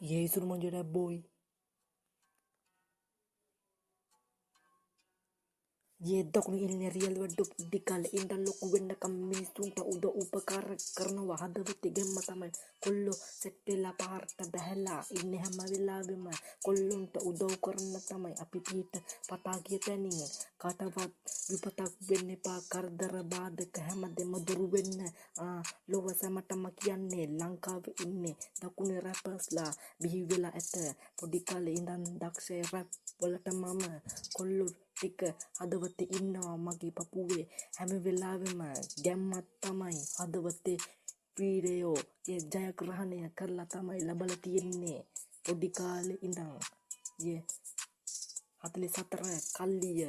ये सुरमा जेह्ड़ा boy ये दखुन ilni real waddu dikal indan loku wenna kammin sunta uda upakar karnawa hadawati gemma තමයි කොල්ලෝ සෙට් වෙලා පාරට බැහැලා ඉන්නේ හැම වෙලාවෙම කොල්ලොන්ට උදව් කරන්න තමයි අපි පීට පතා ගිය තැනින් කාටවත් විපතක් වෙන්න එපා කරදර බාධක හැමදෙම දුරු වෙන්න ලොව සැමටම කියන්නේ ලංකාවේ ඉන්නේ දකුණේ රැපර්ස්ලා බිහි වෙලා ඇත පොඩි කාලේ ඉඳන් දක්ෂ රැප් වලට මම කොල්ලෝ ටික හදවතේ ඉන්නවා මගේ පපුවේ හැම වෙලාවෙම ගැම්මක් තමයි හදවතේ වීරයෝ ජයග්‍රහණය කරලා තමයි ලබලා තියෙන්නේ පොඩි කාලේ ඉඳන් 44 කල්ලිය